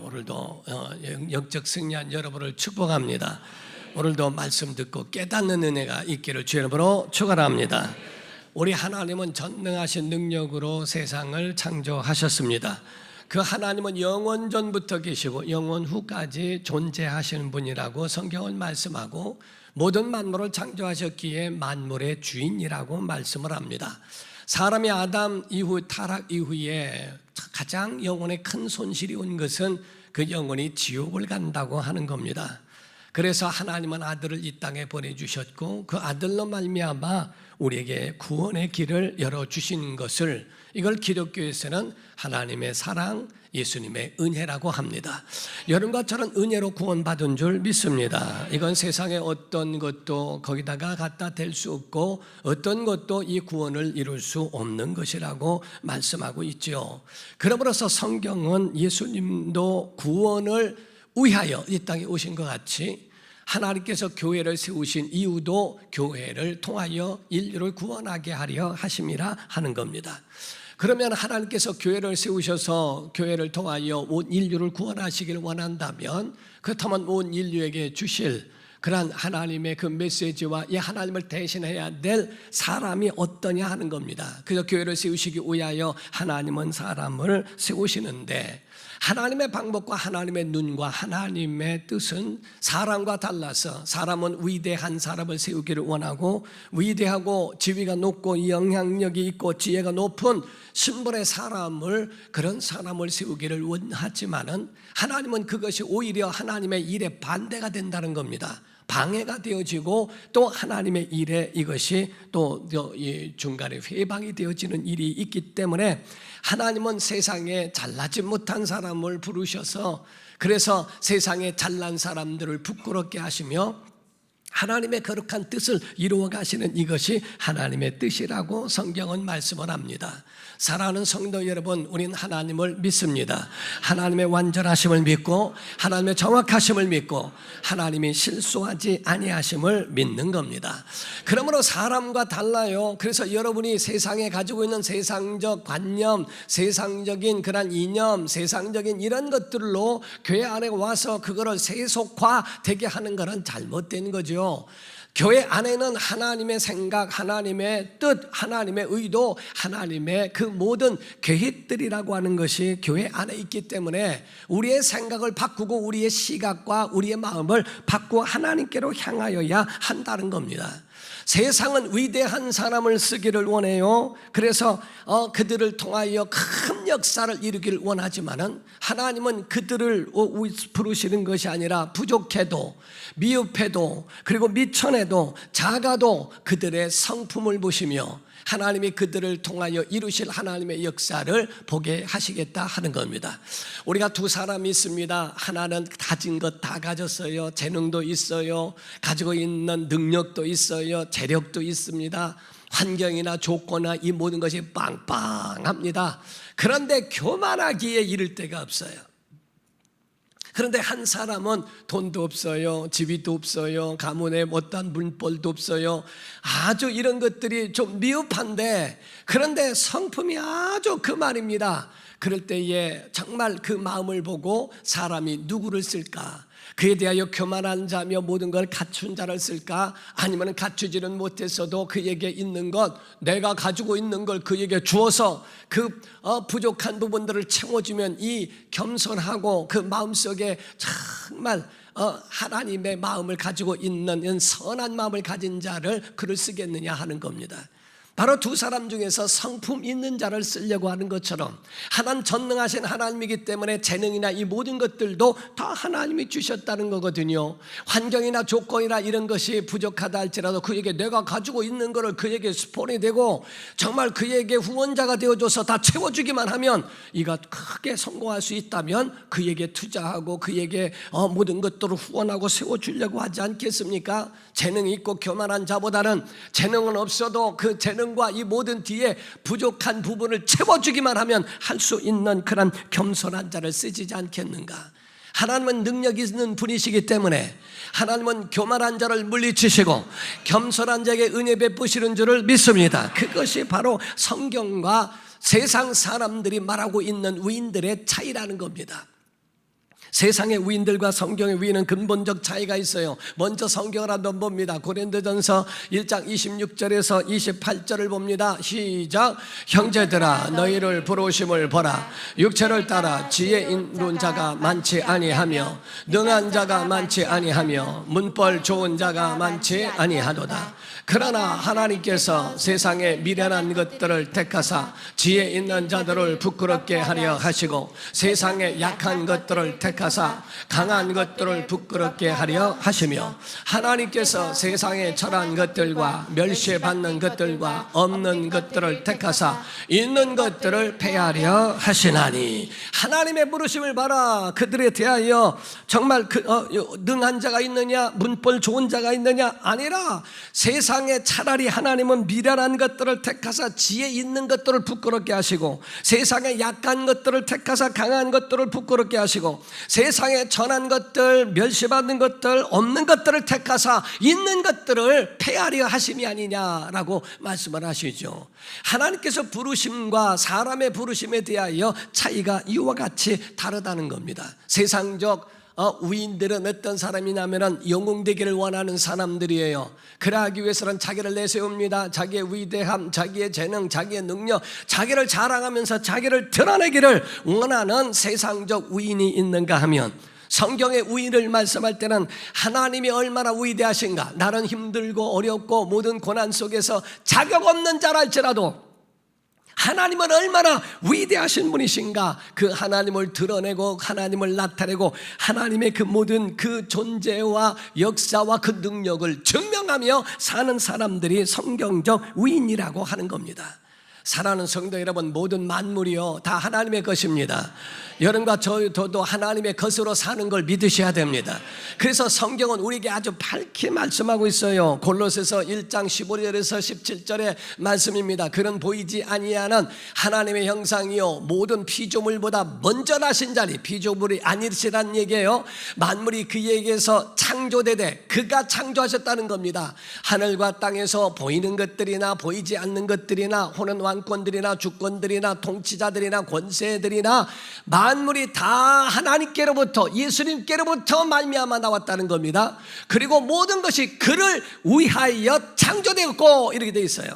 오늘도 영적 승리한 여러분을 축복합니다. 오늘도 말씀 듣고 깨닫는 은혜가 있기를 주의 이름으로 축원합니다. 우리 하나님은 전능하신 능력으로 세상을 창조하셨습니다. 그 하나님은 영원 전부터 계시고 영원 후까지 존재하시는 분이라고 성경은 말씀하고 모든 만물을 창조하셨기에 만물의 주인이라고 말씀을 합니다. 사람이 아담 이후 타락 이후에 가장 영혼에 큰 손실이 온 것은 그 영혼이 지옥을 간다고 하는 겁니다. 그래서 하나님은 아들을 이 땅에 보내주셨고 그 아들로 말미암아 우리에게 구원의 길을 열어주신 것을, 이걸 기독교에서는 하나님의 사랑, 예수님의 은혜라고 합니다. 여러분과 저는 은혜로 구원받은 줄 믿습니다. 이건 세상의 어떤 것도 거기다가 갖다 댈 수 없고 어떤 것도 이 구원을 이룰 수 없는 것이라고 말씀하고 있죠. 그러므로서 성경은 예수님도 구원을 위하여 이 땅에 오신 것 같이 하나님께서 교회를 세우신 이유도 교회를 통하여 인류를 구원하게 하려 하심이라 하는 겁니다. 그러면 하나님께서 교회를 세우셔서 교회를 통하여 온 인류를 구원하시길 원한다면 그렇다면 온 인류에게 주실 그러한 하나님의 그 메시지와 이 하나님을 대신해야 될 사람이 어떠냐 하는 겁니다. 그래서 교회를 세우시기 위하여 하나님은 사람을 세우시는데 하나님의 방법과 하나님의 눈과 하나님의 뜻은 사람과 달라서 사람은 위대한 사람을 세우기를 원하고 위대하고 지위가 높고 영향력이 있고 지혜가 높은 신분의 사람을, 그런 사람을 세우기를 원하지만은 하나님은 그것이 오히려 하나님의 일에 반대가 된다는 겁니다. 방해가 되어지고 또 하나님의 일에 이것이 또 중간에 회방이 되어지는 일이 있기 때문에 하나님은 세상에 잘나지 못한 사람을 부르셔서 그래서 세상에 잘난 사람들을 부끄럽게 하시며 하나님의 거룩한 뜻을 이루어 가시는 이것이 하나님의 뜻이라고 성경은 말씀을 합니다. 사랑하는 성도 여러분, 우리는 하나님을 믿습니다. 하나님의 완전하심을 믿고 하나님의 정확하심을 믿고 하나님이 실수하지 아니하심을 믿는 겁니다. 그러므로 사람과 달라요. 그래서 여러분이 세상에 가지고 있는 세상적 관념, 세상적인 그런 이념, 세상적인 이런 것들로 교회 안에 와서 그거를 세속화되게 하는 것은 잘못된 거죠. 교회 안에는 하나님의 생각, 하나님의 뜻, 하나님의 의도, 하나님의 그 모든 계획들이라고 하는 것이 교회 안에 있기 때문에 우리의 생각을 바꾸고 우리의 시각과 우리의 마음을 바꾸어 하나님께로 향하여야 한다는 겁니다. 세상은 위대한 사람을 쓰기를 원해요. 그래서 그들을 통하여 큰 역사를 이루기를 원하지만은 하나님은 그들을 부르시는 것이 아니라 부족해도 미흡해도 그리고 미천해도 작아도 그들의 성품을 보시며 하나님이 그들을 통하여 이루실 하나님의 역사를 보게 하시겠다 하는 겁니다. 우리가 두 사람이 있습니다. 하나는 가진 것 다 가졌어요. 재능도 있어요. 가지고 있는 능력도 있어요. 재력도 있습니다. 환경이나 조건이나 이 모든 것이 빵빵합니다. 그런데 교만하기에 이를 데가 없어요. 그런데 한 사람은 돈도 없어요. 집이도 없어요. 가문에 못한 문벌도 없어요. 아주 이런 것들이 좀 미흡한데 그런데 성품이 아주 그 말입니다. 그럴 때에 정말 그 마음을 보고 사람이 누구를 쓸까? 그에 대하여 교만한 자며 모든 걸 갖춘 자를 쓸까? 아니면 갖추지는 못했어도 그에게 있는 것, 내가 가지고 있는 걸 그에게 주어서 그 부족한 부분들을 채워주면 이 겸손하고 그 마음속에 정말 하나님의 마음을 가지고 있는 선한 마음을 가진 자를 그를 쓰겠느냐 하는 겁니다. 바로 두 사람 중에서 성품 있는 자를 쓰려고 하는 것처럼 하나님 전능하신 하나님이기 때문에 재능이나 이 모든 것들도 다 하나님이 주셨다는 거거든요. 환경이나 조건이나 이런 것이 부족하다 할지라도 그에게 내가 가지고 있는 것을 그에게 스폰이 되고 정말 그에게 후원자가 되어줘서 다 채워주기만 하면 이가 크게 성공할 수 있다면 그에게 투자하고 그에게 모든 것들을 후원하고 세워주려고 하지 않겠습니까? 재능이 있고 교만한 자보다는 재능은 없어도 그 재능과 이 모든 뒤에 부족한 부분을 채워주기만 하면 할 수 있는 그런 겸손한 자를 쓰지 않겠는가? 하나님은 능력 있는 분이시기 때문에 하나님은 교만한 자를 물리치시고 겸손한 자에게 은혜 베푸시는 줄을 믿습니다. 그것이 바로 성경과 세상 사람들이 말하고 있는 위인들의 차이라는 겁니다. 세상의 위인들과 성경의 위인은 근본적 차이가 있어요. 먼저 성경을 한번 봅니다. 고린도전서 1장 26절에서 28절을 봅니다. 시작. 형제들아 너희를 부르심을 보라. 육체를 따라 지혜 있는 자가 많지 아니하며 능한 자가 많지 아니하며 문벌 좋은 자가 많지 아니하도다. 그러나 하나님께서 세상의 미련한 것들을 택하사 지혜 있는 자들을 부끄럽게 하려 하시고 세상의 약한 것들을 택하사 강한 것들을 부끄럽게 하려 하시며 하나님께서 세상의 철한 것들과 멸시받는 것들과 없는 것들을 택하사 있는 것들을 폐하려 하시나니. 하나님의 부르심을 봐라. 그들에 대하여 정말 능한 자가 있느냐 문벌 좋은 자가 있느냐 아니라 세상에 차라리 하나님은 미련한 것들을 택하사 지혜 있는 것들을 부끄럽게 하시고 세상에 약한 것들을 택하사 강한 것들을 부끄럽게 하시고 세상에 전한 것들 멸시받는 것들 없는 것들을 택하사 있는 것들을 폐하려 하심이 아니냐라고 말씀을 하시죠. 하나님께서 부르심과 사람의 부르심에 대하여 차이가 이와 같이 다르다는 겁니다. 세상적 위인들은 어떤 사람이냐면 영웅되기를 원하는 사람들이에요. 그러하기 위해서는 자기를 내세웁니다. 자기의 위대함, 자기의 재능, 자기의 능력, 자기를 자랑하면서 자기를 드러내기를 원하는 세상적 위인이 있는가 하면, 성경의 위인을 말씀할 때는 하나님이 얼마나 위대하신가, 나는 힘들고 어렵고 모든 고난 속에서 자격 없는 자랄지라도 하나님은 얼마나 위대하신 분이신가, 그 하나님을 드러내고 하나님을 나타내고 하나님의 그 모든 그 존재와 역사와 그 능력을 증명하며 사는 사람들이 성경적 위인이라고 하는 겁니다. 사랑하는 성도 여러분, 모든 만물이요 다 하나님의 것입니다. 여러분과 저도 하나님의 것으로 사는 걸 믿으셔야 됩니다. 그래서 성경은 우리에게 아주 밝게 말씀하고 있어요. 골로새서 1장 15절에서 17절의 말씀입니다. 그는 보이지 아니하는 하나님의 형상이요 모든 피조물보다 먼저 나신 자니, 피조물이 아니시란 얘기예요. 만물이 그에게서 창조되되 그가 창조하셨다는 겁니다. 하늘과 땅에서 보이는 것들이나 보이지 않는 것들이나 호는 왕권들이나 주권들이나 통치자들이나 권세들이나 만물이 다 하나님께로부터 예수님께로부터 말미암아 나왔다는 겁니다. 그리고 모든 것이 그를 위하여 창조되었고 이렇게 되어 있어요.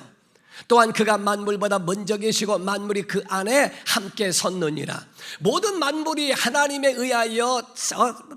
또한 그가 만물보다 먼저 계시고 만물이 그 안에 함께 섰느니라. 모든 만물이 하나님에 의하여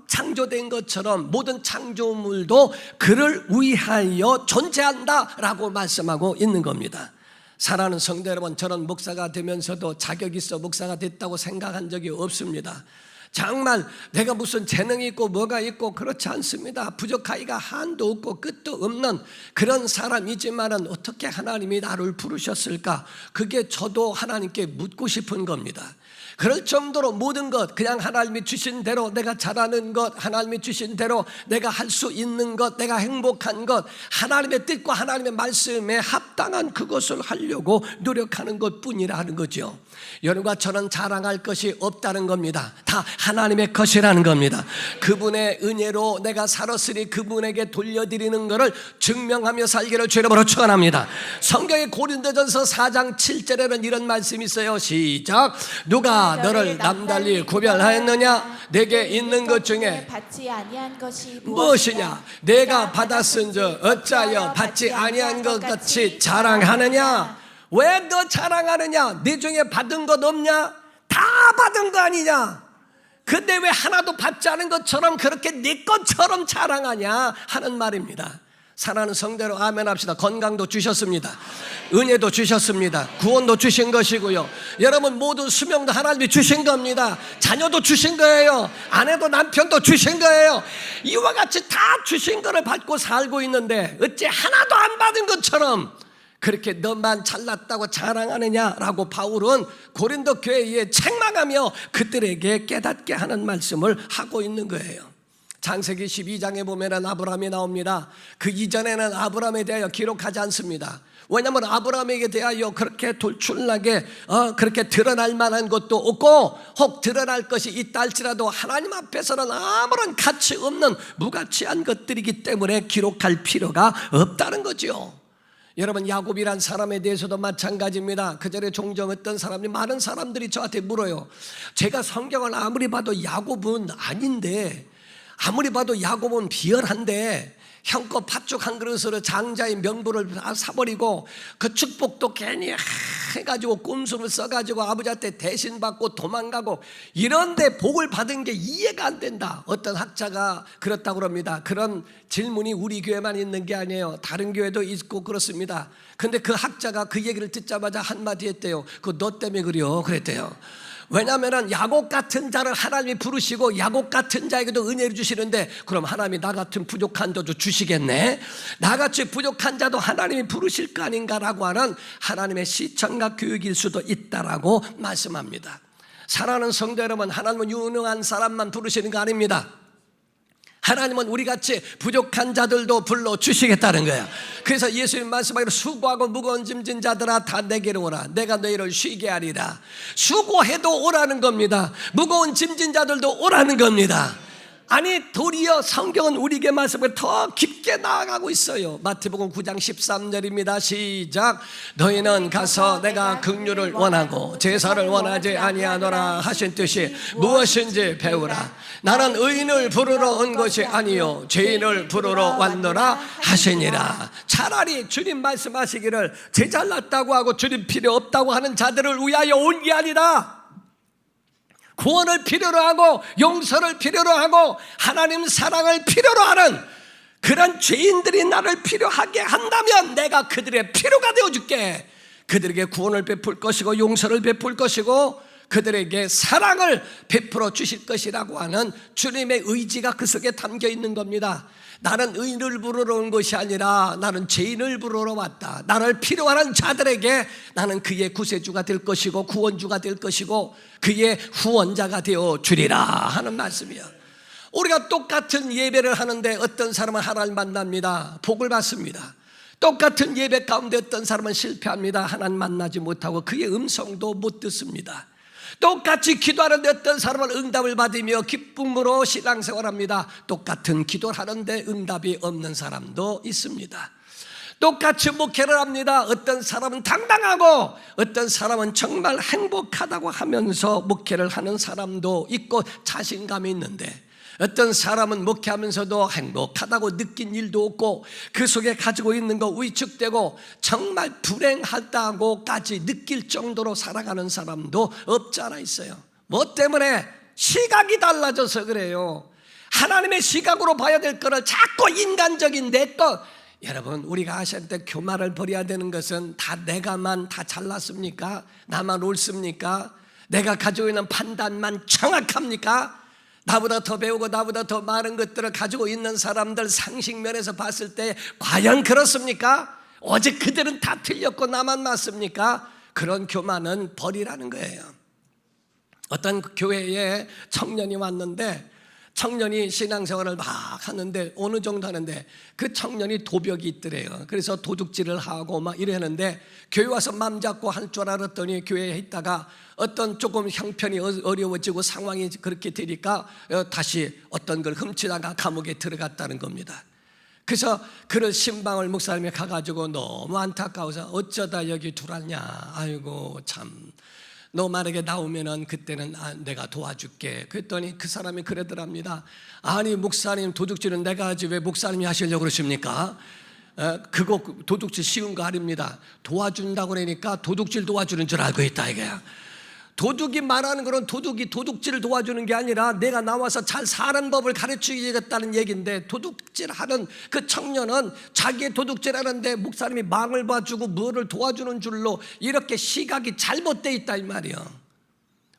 창조된 것처럼 모든 창조물도 그를 위하여 존재한다라고 말씀하고 있는 겁니다. 사랑하는 성도 여러분, 저는 목사가 되면서도 자격 있어 목사가 됐다고 생각한 적이 없습니다. 정말 내가 무슨 재능이 있고 뭐가 있고 그렇지 않습니다. 부족하기가 한도 없고 끝도 없는 그런 사람이지만은 어떻게 하나님이 나를 부르셨을까? 그게 저도 하나님께 묻고 싶은 겁니다. 그럴 정도로 모든 것 그냥 하나님이 주신 대로 내가 잘하는 것, 하나님이 주신 대로 내가 할 수 있는 것, 내가 행복한 것, 하나님의 뜻과 하나님의 말씀에 합당한 그것을 하려고 노력하는 것뿐이라는 거죠. 여러분과 저는 자랑할 것이 없다는 겁니다. 다 하나님의 것이라는 겁니다. 그분의 은혜로 내가 살았으니 그분에게 돌려드리는 것을 증명하며 살기를 주의 이름으로 축원합니다. 성경의 고린도전서 4장 7절에는 이런 말씀이 있어요. 시작. 누가 너를 남달리 구별하였느냐? 내게 있는 것 중에 받지 아니한 것이 무엇이냐? 내가 받았은즉 어찌하여 받지 아니한 것 같이 자랑하느냐? 왜 너 자랑하느냐? 네 중에 받은 것 없냐? 다 받은 거 아니냐? 근데 왜 하나도 받지 않은 것처럼 그렇게 네 것처럼 자랑하냐 하는 말입니다. 사랑하는 성대로 아멘 합시다. 건강도 주셨습니다. 은혜도 주셨습니다. 구원도 주신 것이고요. 여러분 모두 수명도 하나님이 주신 겁니다. 자녀도 주신 거예요. 아내도 남편도 주신 거예요. 이와 같이 다 주신 거를 받고 살고 있는데 어째 하나도 안 받은 것처럼 그렇게 너만 잘났다고 자랑하느냐라고 바울은 고린도 교회에 책망하며 그들에게 깨닫게 하는 말씀을 하고 있는 거예요. 창세기 12장에 보면 아브라함이 나옵니다. 그 이전에는 아브라함에 대하여 기록하지 않습니다. 왜냐하면 아브라함에게 대하여 그렇게 돌출나게 그렇게 드러날 만한 것도 없고 혹 드러날 것이 있다 할지라도 하나님 앞에서는 아무런 가치 없는 무가치한 것들이기 때문에 기록할 필요가 없다는 거죠. 여러분, 야곱이란 사람에 대해서도 마찬가지입니다. 그 전에 종종 어떤 사람이, 많은 사람들이 저한테 물어요. 제가 성경을 아무리 봐도 야곱은 아닌데, 아무리 봐도 야곱은 비열한데 형껏 팥죽 한 그릇으로 장자의 명분을 사버리고 그 축복도 괜히 해가지고 꼼수를 써가지고 아버지한테 대신 받고 도망가고 이런데 복을 받은 게 이해가 안 된다. 어떤 학자가 그렇다고 합니다. 그런 질문이 우리 교회만 있는 게 아니에요. 다른 교회도 있고 그렇습니다. 근데 그 학자가 그 얘기를 듣자마자 한마디 했대요. 그거 너 때문에 그래요 그랬대요. 왜냐하면 야곱 같은 자를 하나님이 부르시고 야곱 같은 자에게도 은혜를 주시는데, 그럼 하나님이 나 같은 부족한 자도 주시겠네, 나같이 부족한 자도 하나님이 부르실 거 아닌가라고 하는 하나님의 시청각 교육일 수도 있다라고 말씀합니다. 사랑하는 성도 여러분, 하나님은 유능한 사람만 부르시는 거 아닙니다. 하나님은 우리같이 부족한 자들도 불러주시겠다는 거예요. 그래서 예수님 말씀하기로 수고하고 무거운 짐진 자들아 다 내게로 오라, 내가 너희를 쉬게 하리라. 수고해도 오라는 겁니다. 무거운 짐진 자들도 오라는 겁니다. 아니, 도리어 성경은 우리에게 말씀을 더 깊게 나아가고 있어요. 마태복음 9장 13절입니다. 시작. 너희는 가서 내가 긍휼을 원하고 제사를 원하지 아니하노라 하신 뜻이 무엇인지 배우라. 나는 의인을 부르러 온 것이 아니요 죄인을 부르러 왔노라 하시니라. 차라리 주님 말씀하시기를 제 잘났다고 하고 주님 필요 없다고 하는 자들을 위하여 온 게 아니라, 구원을 필요로 하고 용서를 필요로 하고 하나님 사랑을 필요로 하는 그런 죄인들이 나를 필요하게 한다면 내가 그들의 필요가 되어줄게. 그들에게 구원을 베풀 것이고 용서를 베풀 것이고 그들에게 사랑을 베풀어 주실 것이라고 하는 주님의 의지가 그 속에 담겨 있는 겁니다. 나는 의인을 부르러 온 것이 아니라 나는 죄인을 부르러 왔다. 나를 필요한 자들에게 나는 그의 구세주가 될 것이고 구원주가 될 것이고 그의 후원자가 되어 주리라 하는 말씀이에요. 우리가 똑같은 예배를 하는데 어떤 사람은 하나님을 만납니다. 복을 받습니다. 똑같은 예배 가운데 어떤 사람은 실패합니다. 하나님 만나지 못하고 그의 음성도 못 듣습니다. 똑같이 기도하는데 어떤 사람은 응답을 받으며 기쁨으로 신앙생활합니다. 똑같은 기도를 하는데 응답이 없는 사람도 있습니다. 똑같이 목회를 합니다. 어떤 사람은 당당하고 어떤 사람은 정말 행복하다고 하면서 목회를 하는 사람도 있고 자신감이 있는데, 어떤 사람은 목회하면서도 행복하다고 느낀 일도 없고 그 속에 가지고 있는 거 위축되고 정말 불행하다고까지 느낄 정도로 살아가는 사람도 없지 않아 있어요. 뭐 때문에? 시각이 달라져서 그래요. 하나님의 시각으로 봐야 될 거를 자꾸 인간적인 내 것. 여러분, 우리가 아실 때 교만을 버려야 되는 것은 다 내가만 다 잘났습니까? 나만 옳습니까? 내가 가지고 있는 판단만 정확합니까? 나보다 더 배우고 나보다 더 많은 것들을 가지고 있는 사람들 상식면에서 봤을 때 과연 그렇습니까? 어제 그들은 다 틀렸고 나만 맞습니까? 그런 교만은 버리라는 거예요. 어떤 교회에 청년이 왔는데, 청년이 신앙생활을 막 하는데 어느 정도 하는데 그 청년이 도벽이 있더래요. 그래서 도둑질을 하고 막 이러는데 교회 와서 맘 잡고 할 줄 알았더니 교회에 있다가 어떤 조금 형편이 어려워지고 상황이 그렇게 되니까 다시 어떤 걸 훔치다가 감옥에 들어갔다는 겁니다. 그래서 그런 신방을 목사님이 가가지고 너무 안타까워서 어쩌다 여기 들어왔냐, 아이고 참 너 만약에 나오면은 그때는 내가 도와줄게. 그랬더니 그 사람이 그러더랍니다. 아니 목사님, 도둑질은 내가 하지 왜 목사님이 하시려고 그러십니까? 그거 도둑질 쉬운 거 아닙니다. 도와준다고 그러니까 도둑질 도와주는 줄 알고 있다 이거야. 도둑이 말하는 거는 도둑이 도둑질을 도와주는 게 아니라 내가 나와서 잘 사는 법을 가르치겠다는 얘기인데, 도둑질하는 그 청년은 자기의 도둑질하는데 목사님이 망을 봐주고 뭐를 도와주는 줄로 이렇게 시각이 잘못되어 있다 이 말이에요.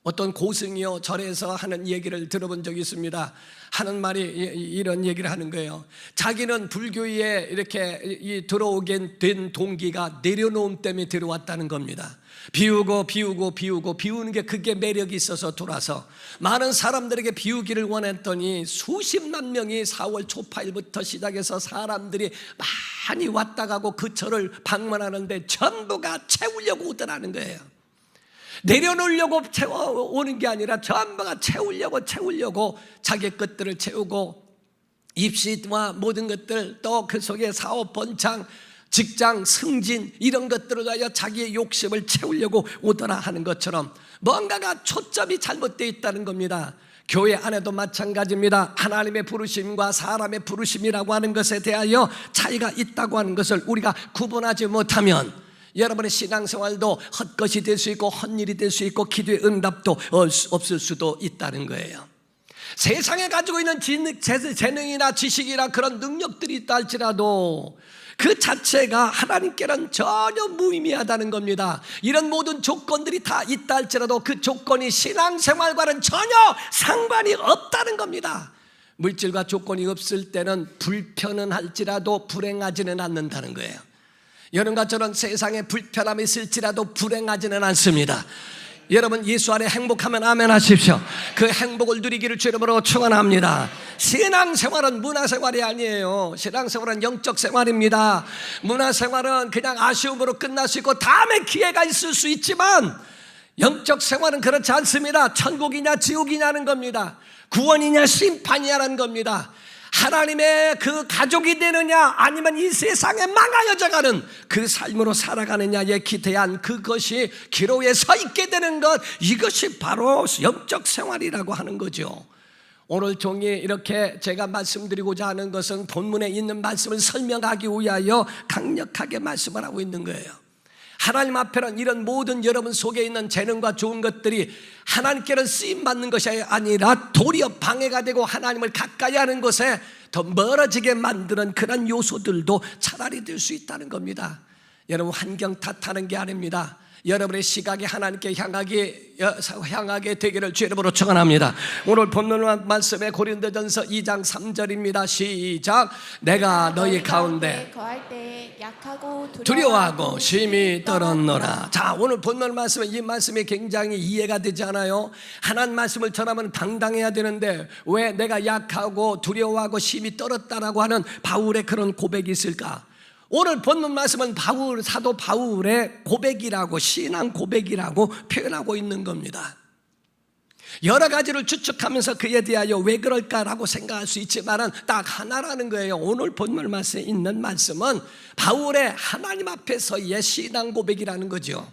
어떤 고승이요 절에서 하는 얘기를 들어본 적이 있습니다. 하는 말이 이런 얘기를 하는 거예요. 자기는 불교에 이렇게 들어오게 된 동기가 내려놓음 때문에 들어왔다는 겁니다. 비우는 게 그게 매력이 있어서 돌아서 많은 사람들에게 비우기를 원했더니 수십만 명이 4월 초파일부터 시작해서 사람들이 많이 왔다 가고 그 절을 방문하는데 전부가 채우려고 오더라는 거예요. 내려놓으려고 오는 게 아니라 전부가 채우려고 자기 것들을 채우고 입시와 모든 것들 또 그 속에 사업 번창 직장 승진 이런 것들을 위하여 자기의 욕심을 채우려고 오더라 하는 것처럼 뭔가가 초점이 잘못되어 있다는 겁니다. 교회 안에도 마찬가지입니다. 하나님의 부르심과 사람의 부르심이라고 하는 것에 대하여 차이가 있다고 하는 것을 우리가 구분하지 못하면 여러분의 신앙생활도 헛것이 될 수 있고 헛일이 될 수 있고 기도의 응답도 없을 수도 있다는 거예요. 세상에 가지고 있는 재능이나 지식이나 그런 능력들이 있다 할지라도 그 자체가 하나님께는 전혀 무의미하다는 겁니다. 이런 모든 조건들이 다 있다 할지라도 그 조건이 신앙생활과는 전혀 상관이 없다는 겁니다. 물질과 조건이 없을 때는 불편은 할지라도 불행하지는 않는다는 거예요. 여러분과 저는 세상에 불편함이 있을지라도 불행하지는 않습니다. 여러분 예수 안에 행복하면 아멘 하십시오. 그 행복을 누리기를 주 이름으로 축원합니다. 신앙생활은 문화생활이 아니에요. 신앙생활은 영적생활입니다. 문화생활은 그냥 아쉬움으로 끝날 수 있고 다음에 기회가 있을 수 있지만 영적생활은 그렇지 않습니다. 천국이냐 지옥이냐는 겁니다. 구원이냐 심판이냐는 겁니다. 하나님의 그 가족이 되느냐 아니면 이 세상에 망하여져가는 그 삶으로 살아가느냐에 기대한 그것이 기로에 서 있게 되는 것, 이것이 바로 영적 생활이라고 하는 거죠. 오늘 종일 이렇게 제가 말씀드리고자 하는 것은 본문에 있는 말씀을 설명하기 위하여 강력하게 말씀을 하고 있는 거예요. 하나님 앞에는 이런 모든 여러분 속에 있는 재능과 좋은 것들이 하나님께는 쓰임받는 것이 아니라 도리어 방해가 되고 하나님을 가까이 하는 것에 더 멀어지게 만드는 그런 요소들도 차라리 될 수 있다는 겁니다. 여러분 환경 탓하는 게 아닙니다. 여러분의 시각이 하나님께 향하게 되기를 주 이름으로 축원합니다. 오늘 본문 말씀에 고린도전서 2장 3절입니다. 시작. 내가 너희 가운데 거할 때 약하고 두려워하고 심히 떨었노라. 자, 오늘 본문 말씀에 이 말씀이 굉장히 이해가 되지 않아요? 하나님 말씀을 전하면 당당해야 되는데 왜 내가 약하고 두려워하고 심히 떨었다라고 하는 바울의 그런 고백이 있을까? 오늘 본문 말씀은 사도 바울의 고백이라고, 신앙 고백이라고 표현하고 있는 겁니다. 여러 가지를 추측하면서 그에 대하여 왜 그럴까라고 생각할 수 있지만은 딱 하나라는 거예요. 오늘 본문 말씀에 있는 말씀은 바울의 하나님 앞에서의 신앙 고백이라는 거죠.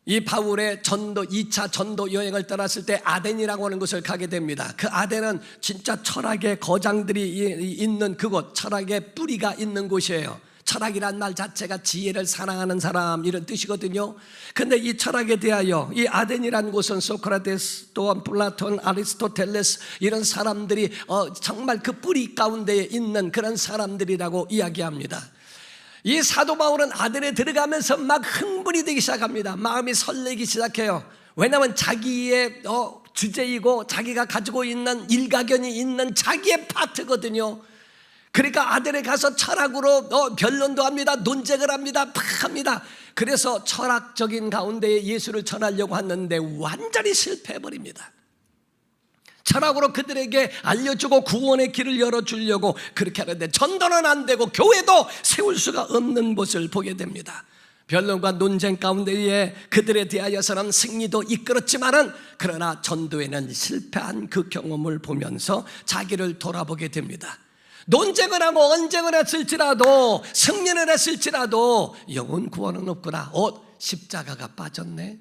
이 바울의 2차 전도 여행을 떠났을 때 아덴이라고 하는 곳을 가게 됩니다. 그 아덴은 진짜 철학의 거장들이 있는 그곳, 철학의 뿌리가 있는 곳이에요. 철학이란 말 자체가 지혜를 사랑하는 사람 이런 뜻이거든요. 근데 이 철학에 대하여 이 아덴이라는 곳은 소크라테스 또한 플라톤, 아리스토텔레스 이런 사람들이 정말 그 뿌리 가운데에 있는 그런 사람들이라고 이야기합니다. 이 사도 바울은 아덴에 들어가면서 막 흥분이 되기 시작합니다. 마음이 설레기 시작해요. 왜냐하면 자기의 주제이고 자기가 가지고 있는 일가견이 있는 자기의 파트거든요. 그러니까 아덴에 가서 철학으로 변론도 합니다. 논쟁을 합니다. 막 합니다. 그래서 철학적인 가운데 예수를 전하려고 하는데 완전히 실패해버립니다. 철학으로 그들에게 알려주고 구원의 길을 열어주려고 그렇게 하는데 전도는 안 되고 교회도 세울 수가 없는 모습을 보게 됩니다. 변론과 논쟁 가운데에 그들에 대하여서는 승리도 이끌었지만은 그러나 전도에는 실패한 그 경험을 보면서 자기를 돌아보게 됩니다. 논쟁을 하고 언쟁을 했을지라도 승리를 했을지라도 영혼 구원은 없구나. 십자가가 빠졌네.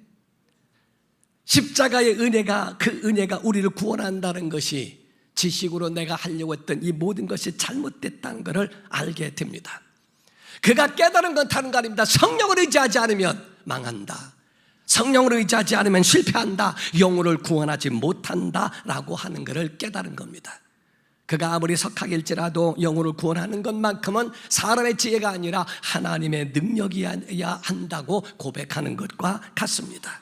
십자가의 은혜가, 그 은혜가 우리를 구원한다는 것이 지식으로 내가 하려고 했던 이 모든 것이 잘못됐다는 것을 알게 됩니다. 그가 깨달은 건 다른 거 아닙니다. 성령을 의지하지 않으면 망한다. 성령을 의지하지 않으면 실패한다. 영혼을 구원하지 못한다라고 하는 것을 깨달은 겁니다. 그가 아무리 석학일지라도 영혼을 구원하는 것만큼은 사람의 지혜가 아니라 하나님의 능력이어야 한다고 고백하는 것과 같습니다.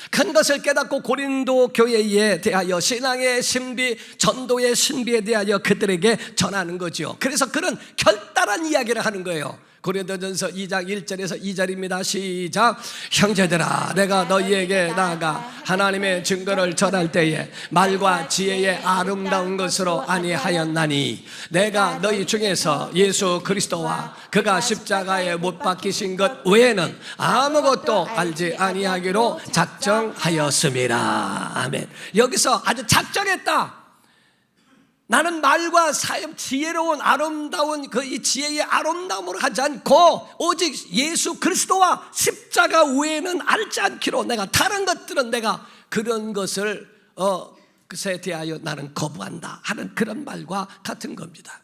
큰 것을 깨닫고 고린도 교회에 대하여 신앙의 신비, 전도의 신비에 대하여 그들에게 전하는 거죠. 그래서 그런 결단한 이야기를 하는 거예요. 고린도전서 2장 1절에서 2절입니다. 시작. 형제들아, 내가 너희에게 나아가 하나님의 증거를 전할 때에 말과 지혜의 아름다운 것으로 아니하였나니 내가 너희 중에서 예수 그리스도와 그가 십자가에 못 박히신 것 외에는 아무것도 알지 아니하기로 작정하였습니다. 아멘. 여기서 아주 작정했다. 나는 말과 지혜로운 아름다운 이 지혜의 아름다움으로 하지 않고 오직 예수 그리스도와 십자가 외에는 알지 않기로 내가 다른 것들은 내가 그런 것을 그것에 대하여 나는 거부한다 하는 그런 말과 같은 겁니다.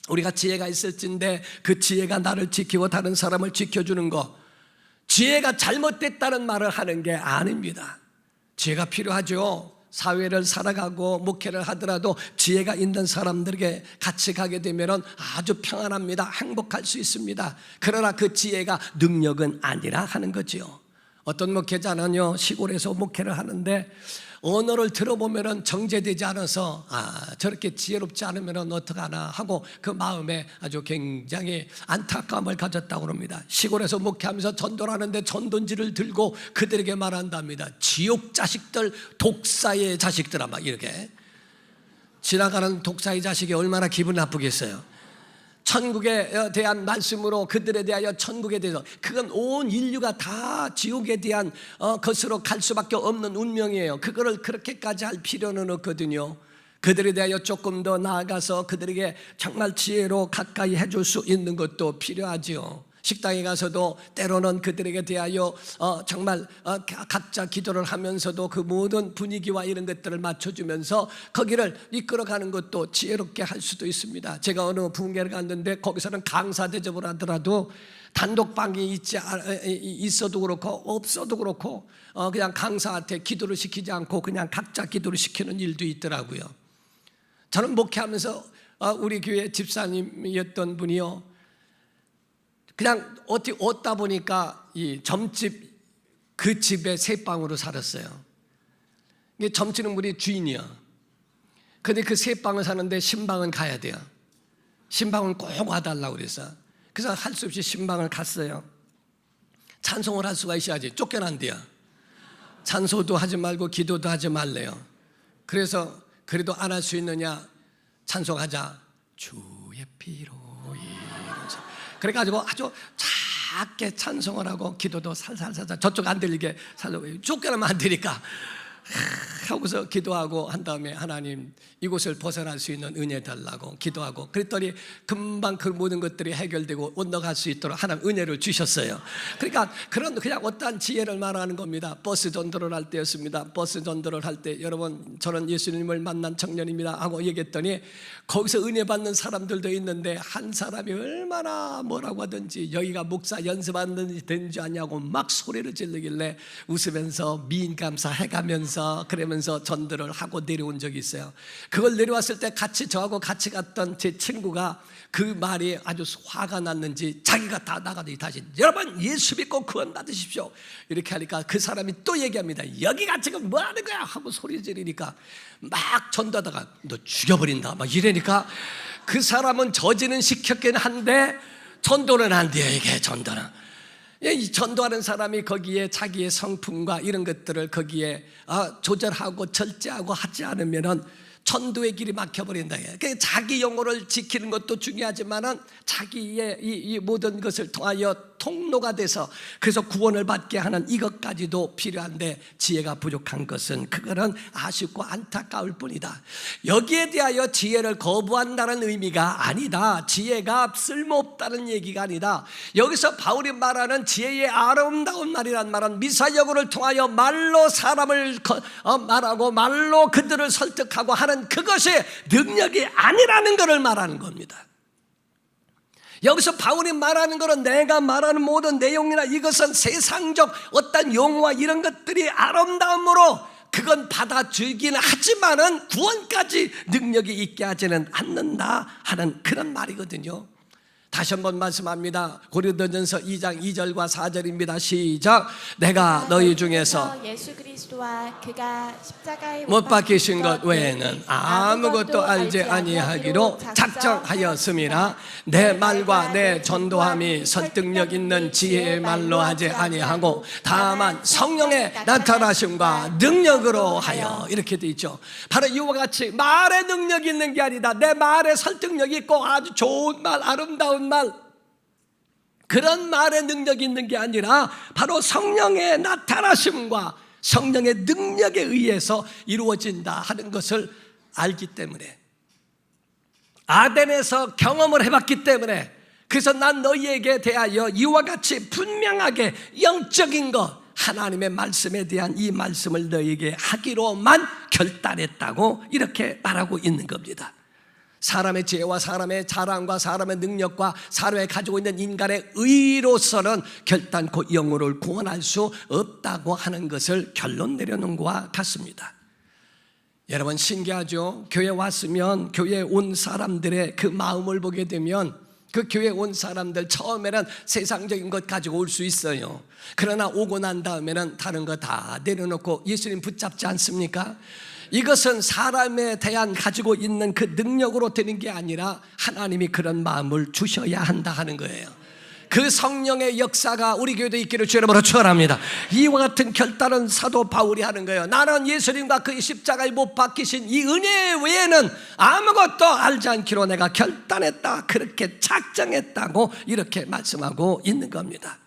우리가 지혜가 있을진데 그 지혜가 나를 지키고 다른 사람을 지켜주는 것, 지혜가 잘못됐다는 말을 하는 게 아닙니다. 지혜가 필요하죠. 사회를 살아가고 목회를 하더라도 지혜가 있는 사람들에게 같이 가게 되면 아주 평안합니다. 행복할 수 있습니다. 그러나 그 지혜가 능력은 아니라 하는 거지요. 어떤 목회자는요, 시골에서 목회를 하는데 언어를 들어보면 정제되지 않아서 저렇게 지혜롭지 않으면 어떡하나 하고 그 마음에 아주 굉장히 안타까움을 가졌다고 합니다. 시골에서 목회하면서 전도를 하는데 전도지를 들고 그들에게 말한답니다. 지옥 자식들, 독사의 자식들아, 막 이렇게. 지나가는 독사의 자식이 얼마나 기분 나쁘겠어요. 천국에 대한 말씀으로 그들에 대하여 천국에 대해서, 그건 온 인류가 다 지옥에 대한 것으로 갈 수밖에 없는 운명이에요. 그거를 그렇게까지 할 필요는 없거든요. 그들에 대하여 조금 더 나아가서 그들에게 정말 지혜로 가까이 해줄 수 있는 것도 필요하지요. 식당에 가서도 때로는 그들에게 대하여 정말 각자 기도를 하면서도 그 모든 분위기와 이런 것들을 맞춰주면서 거기를 이끌어가는 것도 지혜롭게 할 수도 있습니다. 제가 어느 부흥회를 갔는데 거기서는 강사 대접을 하더라도 단독방이 있어도 그렇고 없어도 그렇고 그냥 강사한테 기도를 시키지 않고 그냥 각자 기도를 시키는 일도 있더라고요. 저는 목회하면서 우리 교회 집사님이었던 분이요, 그냥 어떻게 얻다 보니까 이 점집 그 집에 세 방으로 살았어요. 이게 점치는 분이 주인이야. 근데 그 세 방을 사는데 신방은 가야 돼요. 신방은 꼭 와달라고 그랬어. 그래서 할 수 없이 신방을 갔어요. 찬송을 할 수가 있어야지. 쫓겨난대요. 찬소도 하지 말고 기도도 하지 말래요. 그래서 그래도 안 할 수 있느냐, 찬송하자. 주의 피로 이루자. 그래가지고 아주 작게 찬송을 하고 기도도 살살살살, 저쪽 안 들리게 살려고, 쫓겨나면 안 되니까 하고서 기도하고 한 다음에 하나님 이곳을 벗어날 수 있는 은혜 달라고 기도하고 그랬더니 금방 그 모든 것들이 해결되고 건너갈 수 있도록 하나님 은혜를 주셨어요. 그러니까 그런 그냥 어떠한 지혜를 말하는 겁니다. 버스 전도를 할 때였습니다. 버스 전도를 할 때 여러분 저는 예수님을 만난 청년입니다 하고 얘기했더니 거기서 은혜 받는 사람들도 있는데 한 사람이 얼마나 뭐라고 하든지 여기가 목사 연습하는 데는 줄 아냐고 막 소리를 지르길래 웃으면서 미인 감사 해가면서 그러면서 전도를 하고 내려온 적이 있어요. 그걸 내려왔을 때 같이 저하고 같이 갔던 제 친구가 그 말이 아주 화가 났는지 자기가 다 나가더니 다시 여러분 예수 믿고 구원 받으십시오 이렇게 하니까 그 사람이 또 얘기합니다. 여기가 지금 뭐 하는 거야 하고 소리 지르니까 막 전도하다가 너 죽여버린다 막 이러니까 그 사람은 저지는 시켰긴 한데 전도는 안 돼요. 이게 전도는 이 전도하는 사람이 거기에 자기의 성품과 이런 것들을 거기에 조절하고 절제하고 하지 않으면은 전도의 길이 막혀버린다. 자기 영혼을 지키는 것도 중요하지만은 자기의 이 모든 것을 통하여 통로가 돼서 그래서 구원을 받게 하는 이것까지도 필요한데 지혜가 부족한 것은 그거는 아쉽고 안타까울 뿐이다. 여기에 대하여 지혜를 거부한다는 의미가 아니다. 지혜가 쓸모없다는 얘기가 아니다. 여기서 바울이 말하는 지혜의 아름다운 말이란 말은 미사여구를 통하여 말로 사람을 말하고 말로 그들을 설득하고 하는 그것이 능력이 아니라는 것을 말하는 겁니다. 여기서 바울이 말하는 것은 내가 말하는 모든 내용이나 이것은 세상적 어떤 용어와 이런 것들이 아름다움으로 그건 받아주기는 하지만은 구원까지 능력이 있게 하지는 않는다 하는 그런 말이거든요. 다시 한번 말씀합니다. 고린도전서 2장 2절과 4절입니다. 시작. 내가 너희 중에서 예수 그리스도와 그가 십자가에 못 박히신 것 외에는 아무것도 알지 아니하기로 작정하였음이나 내 말과 내 전도함이 설득력 있는 지혜의 말로 하지 아니하고 다만 성령의 나타나심과 능력으로 하여 이렇게 돼 있죠. 바로 이와 같이 말에 능력이 있는 게 아니다. 내 말에 설득력이 있고 아주 좋은 말 아름다운 말 그런 말에 능력이 있는 게 아니라 바로 성령의 나타나심과 성령의 능력에 의해서 이루어진다 하는 것을 알기 때문에 아덴에서 경험을 해봤기 때문에, 그래서 난 너희에게 대하여 이와 같이 분명하게 영적인 것, 하나님의 말씀에 대한 이 말씀을 너희에게 하기로만 결단했다고 이렇게 말하고 있는 겁니다. 사람의 지혜와 사람의 자랑과 사람의 능력과 사람이 가지고 있는 인간의 의로서는 결단코 영혼을 구원할 수 없다고 하는 것을 결론 내려놓은 것과 같습니다. 여러분, 신기하죠? 교회 왔으면 교회에 온 사람들의 그 마음을 보게 되면 그 교회에 온 사람들 처음에는 세상적인 것 가지고 올 수 있어요. 그러나 오고 난 다음에는 다른 거 다 내려놓고 예수님 붙잡지 않습니까? 이것은 사람에 대한 가지고 있는 그 능력으로 되는 게 아니라 하나님이 그런 마음을 주셔야 한다 하는 거예요. 그 성령의 역사가 우리 교회도 있기를 주의 이름으로 축원합니다. 이와 같은 결단은 사도 바울이 하는 거예요. 나는 예수님과 그의 십자가에 못 박히신 이 은혜 외에는 아무것도 알지 않기로 내가 결단했다, 그렇게 작정했다고 이렇게 말씀하고 있는 겁니다.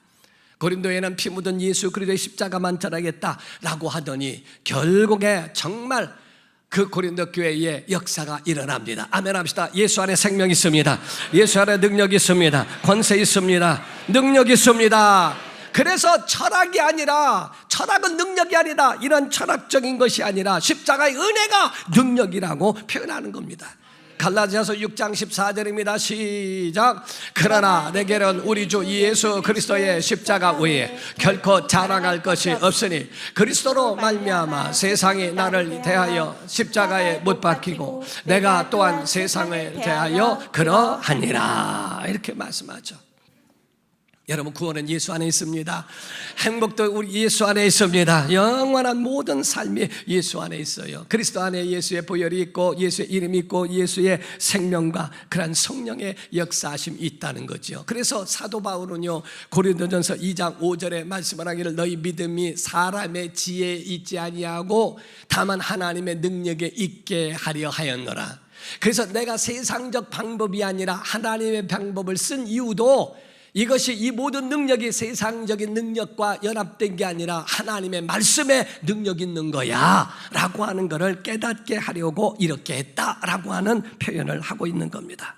고린도에는 피 묻은 예수 그리스도의 십자가만 전하겠다라고 하더니 결국에 정말 그 고린도 교회의 역사가 일어납니다. 아멘 합시다. 예수 안에 생명이 있습니다. 예수 안에 능력이 있습니다. 권세 있습니다. 능력이 있습니다. 그래서 철학이 아니라, 철학은 능력이 아니다, 이런 철학적인 것이 아니라 십자가의 은혜가 능력이라고 표현하는 겁니다. 갈라디아서 6장 14절입니다. 시작. 그러나 내게는 우리 주 예수 그리스도의 십자가 외에 결코 자랑할 것이 없으니 그리스도로 말미암아 세상이 나를 대하여 십자가에 못 박히고 내가 또한 세상을 대하여 그러하니라, 이렇게 말씀하죠. 여러분, 구원은 예수 안에 있습니다. 행복도 우리 예수 안에 있습니다. 영원한 모든 삶이 예수 안에 있어요. 그리스도 안에 예수의 보혈이 있고 예수의 이름이 있고 예수의 생명과 그런 성령의 역사하심이 있다는 거죠. 그래서 사도 바울은요, 고린도전서 2장 5절에 말씀을 하기를 너희 믿음이 사람의 지혜에 있지 아니하고 다만 하나님의 능력에 있게 하려 하였노라. 그래서 내가 세상적 방법이 아니라 하나님의 방법을 쓴 이유도 이것이, 이 모든 능력이 세상적인 능력과 연합된 게 아니라 하나님의 말씀에 능력이 있는 거야 라고 하는 것을 깨닫게 하려고 이렇게 했다라고 하는 표현을 하고 있는 겁니다.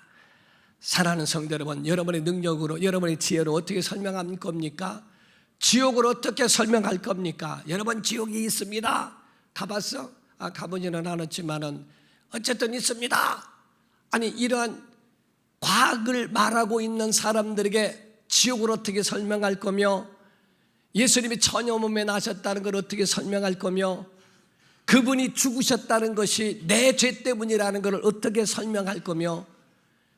사랑하는 성도 여러분, 여러분의 능력으로, 여러분의 지혜로 어떻게 설명할 겁니까? 지옥을 어떻게 설명할 겁니까? 여러분, 지옥이 있습니다. 가봤어? 가보지는 않았지만은 어쨌든 있습니다. 아니, 이러한 과학을 말하고 있는 사람들에게 지옥을 어떻게 설명할 거며, 예수님이 처녀 몸에 나셨다는 걸 어떻게 설명할 거며, 그분이 죽으셨다는 것이 내 죄 때문이라는 걸 어떻게 설명할 거며,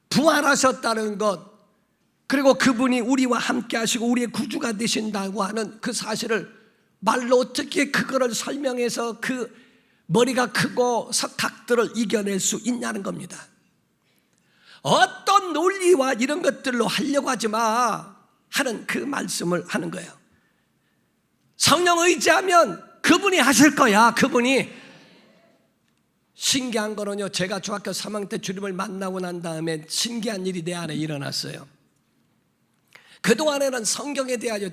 부활하셨다는 것, 그리고 그분이 우리와 함께 하시고 우리의 구주가 되신다고 하는 그 사실을 말로 어떻게 그거를 설명해서 그 머리가 크고 석학들을 이겨낼 수 있냐는 겁니다. 어떤 논리와 이런 것들로 하려고 하지 마 하는 그 말씀을 하는 거예요. 성령 의지하면 그분이 하실 거야. 그분이. 신기한 거는요, 제가 중학교 3학년 때 주님을 만나고 난 다음에 신기한 일이 내 안에 일어났어요. 그동안에는 성경에 대하여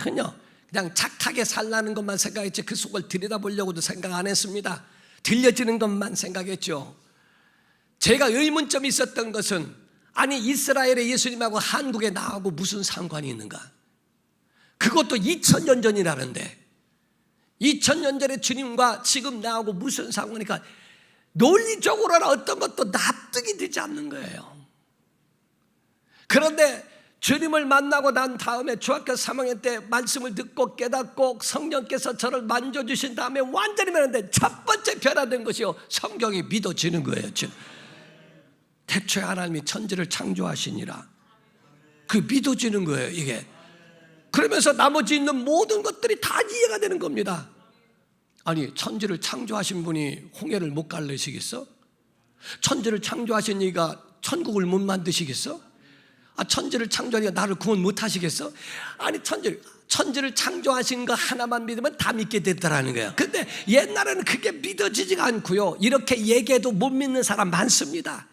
전혀 그냥 착하게 살라는 것만 생각했지 그 속을 들여다보려고도 생각 안 했습니다. 들려지는 것만 생각했죠. 제가 의문점이 있었던 것은, 아니, 이스라엘의 예수님하고 한국에 나하고 무슨 상관이 있는가? 그것도 2000년 전이라는데 2000년 전에 주님과 지금 나하고 무슨 상관이니까 논리적으로나 어떤 것도 납득이 되지 않는 거예요. 그런데 주님을 만나고 난 다음에 중학교 3학년 때 말씀을 듣고 깨닫고 성령께서 저를 만져주신 다음에 완전히 변했는데, 첫 번째 변화된 것이요, 성경이 믿어지는 거예요. 지금 태초에 하나님이 천지를 창조하시니라, 그 믿어지는 거예요, 이게. 그러면서 나머지 있는 모든 것들이 다 이해가 되는 겁니다. 아니, 천지를 창조하신 분이 홍해를 못 갈르시겠어? 천지를 창조하신 이가 천국을 못 만드시겠어? 천지를 창조하니까 나를 구원 못 하시겠어? 아니, 천지를 창조하신 거 하나만 믿으면 다 믿게 됐다라는 거예요. 근데 옛날에는 그게 믿어지지가 않고요, 이렇게 얘기해도 못 믿는 사람 많습니다.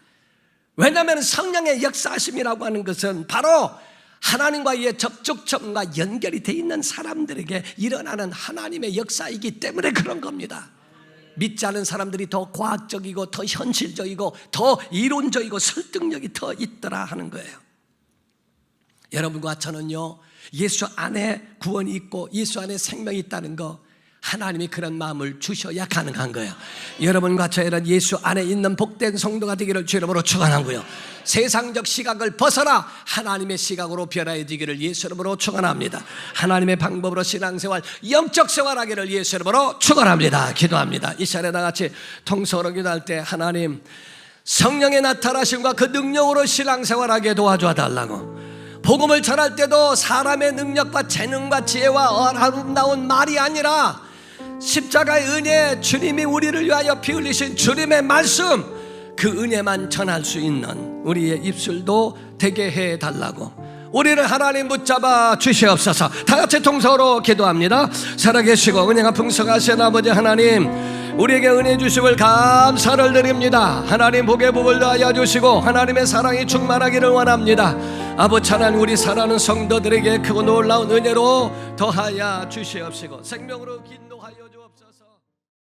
왜냐하면 성령의 역사하심이라고 하는 것은 바로 하나님과의 접촉점과 연결이 돼 있는 사람들에게 일어나는 하나님의 역사이기 때문에 그런 겁니다. 믿지 않은 사람들이 더 과학적이고 더 현실적이고 더 이론적이고 설득력이 더 있더라 하는 거예요. 여러분과 저는요, 예수 안에 구원이 있고 예수 안에 생명이 있다는 거, 하나님이 그런 마음을 주셔야 가능한 거예요. 여러분과 저희는 예수 안에 있는 복된 성도가 되기를 주 이름으로 축원하고요, 세상적 시각을 벗어나 하나님의 시각으로 변화해지기를 예수 이름으로 축원합니다. 하나님의 방법으로 신앙생활, 영적 생활하기를 예수 이름으로 축원합니다. 기도합니다. 이 시간에 나같이 통성으로 기도할 때 하나님, 성령의 나타나심과 그 능력으로 신앙생활하게 도와줘 달라고, 복음을 전할 때도 사람의 능력과 재능과 지혜와 아름다운 말이 아니라 십자가의 은혜, 주님이 우리를 위하여 피 흘리신 주님의 말씀, 그 은혜만 전할 수 있는 우리의 입술도 되게 해달라고, 우리를 하나님 붙잡아 주시옵소서. 다같이 통성으로 기도합니다. 살아계시고 은혜가 풍성하신 아버지 하나님, 우리에게 은혜 주심을 감사를 드립니다. 하나님 복의 복을 더하여 주시고 하나님의 사랑이 충만하기를 원합니다. 아버지 하나님, 우리 사랑하는 성도들에게 크고 놀라운 은혜로 더하여 주시옵시고 생명으로 인도하여